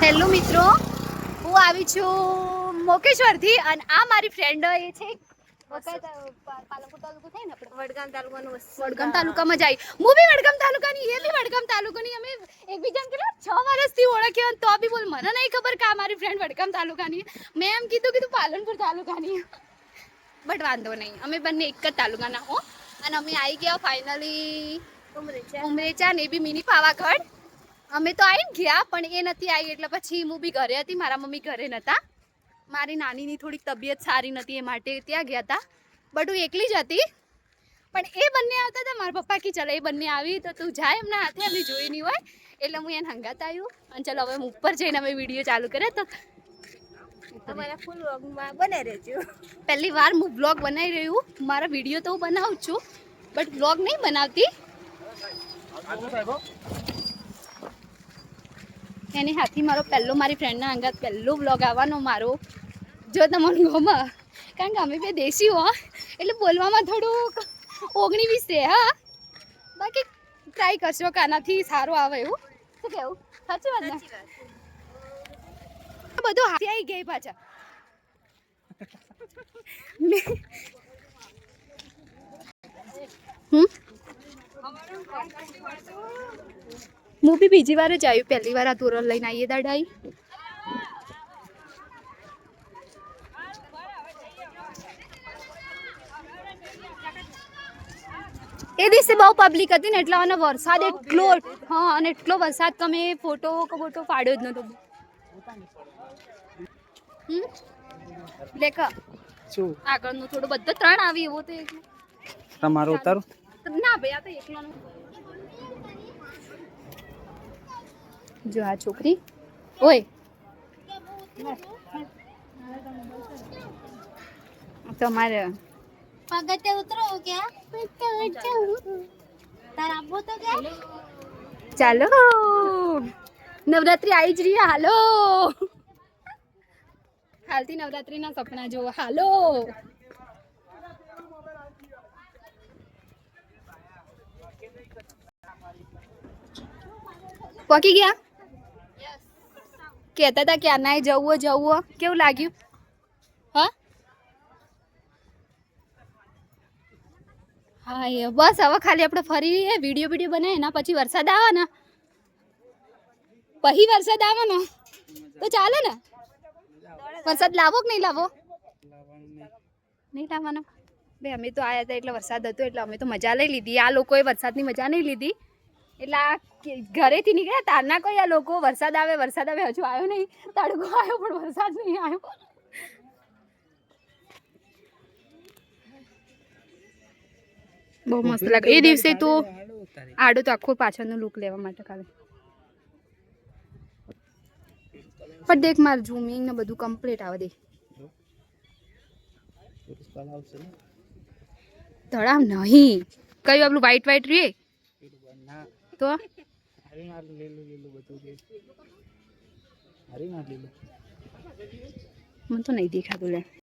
Hello મિત્રો, હું આવી છું મોકેશ્વરથી અને આ મારી ફ્રેન્ડ એ છે પાલનપુર તાલુકો થાય ને આપણે વડગામ તાલુકાનું વડગામ તાલુકામાં જાય. હું બી વડગામ તાલુકાની, એ બી વડગામ તાલુકાની. અમે એકબીજાને કેટલા 6 વર્ષથી ઓળખ્યા તો બી બોલ મને નહીં ખબર કે આ મારી ફ્રેન્ડ વડગામ તાલુકાની. મેં એમ કીધું કે તું પાલનપુર તાલુકાની, બટ વાંધો નહીં, અમે બંને એક જ તાલુકાના હો. અને અમે આવી ગયા ફાઇનલી ઉમરેચા ને બી મિની પાવાગઢ. અમે તો આવીને ગયા પણ એ નથી આવી એટલે પછી હું બી ઘરે હતી, મારા મમ્મી ઘરે નહોતા. મારી નાનીની થોડીક તબિયત સારી નથી એ માટે ત્યાં ગયા હતા, બટ હું એકલી જ હતી. પણ એ બંને આવતા હતા, મારા પપ્પા કે ચાલો એ બંને આવી તો તું જાય એમના હાથે, અમે જોઈ નહીં હોય એટલે હું એને હંગાત આવ્યું. અને ચાલો હવે ઉપર જઈને અમે વિડીયો ચાલુ કરે તો અમારા ફૂલ વ્લોગમાં બનાવી રહેજો. પહેલી વાર હું વ્લોગ બનાવી રહ્યું. મારા વિડીયો તો હું બનાવું છું બટ વ્લોગ નહીં બનાવતી. એની હાથી મારો પહેલો, મારી ફ્રેન્ડના અંગાત પહેલો વ્લોગ આવવાનો મારો. જો તમને ગમે, કારણ કે અમે બે દેશી હો એટલે બોલવામાં થોડુંક 19-20 છે. હા, બાકી ટ્રાય કરશો કે આનાથી સારું આવે એવું. શું કેવું? સાચી વાત ને? બધું હાથી આવી ગઈ પાછા. હું બી બીજી વાર જ આવ્યું, પહેલી વાર આ તોરણ લઈને આવીએ દાડાઈ. એ દિવસે બહુ પબ્લિક હતી ને એટલે અને વરસાદ એટલો, હા, અને એટલો વરસાદ કે મેં ફોટો પાડ્યો જ નતો. બ્લેક આગળનું થોડું બધું 3 આવી એવો તો તમારો ઉતારો ના ભાઈ, આ તો એકલાનું. જો આ છોકરી ઓય તમારે પગતે ઉતરો ક્યાં તાર આપો તો કે ચાલો નવરાત્રી આવી જ રહી. હાલો, હાલથી નવરાત્રીના સપના જો. હાલો, પકી ગયા. કહેતા હતા કે આના જવું. કેવું લાગ્યું? હા હા, એ બસ હવે ખાલી આપણે ફરી વિડીયો બનાવીએ એના પછી વરસાદ આવે ને, પછી વરસાદ આવે ને તો ચાલે ને. વરસાદ લાવો કે નહીં લાવો? નહીં લાવવાનો બે. અમે તો આવ્યા હતા એટલે વરસાદ હતો એટલે અમે તો મજા લઈ લીધી. આ લોકોએ વરસાદની મજા નહીં લીધી એટલે આ ઘરેથી નીકળ્યા તારના કોઈ આ લોકો વરસાદ આવે હજુ આવ્યો નહીં. તડકો આવ્યો પણ વરસાદ નહીં આવ્યો. બહુ મસ્ત લાગે એ દિવસે તો. આડો તો આખો પાછળનો લુક લેવા માટે ખાલી. પણ દેખ માર ઝૂમિંગ ને બધું કમ્પ્લીટ આવે દે. તળાવ નહીં કયું આપણું વ્હાઈટ રહીએ તો મને તો નહીં દેખાતું લે.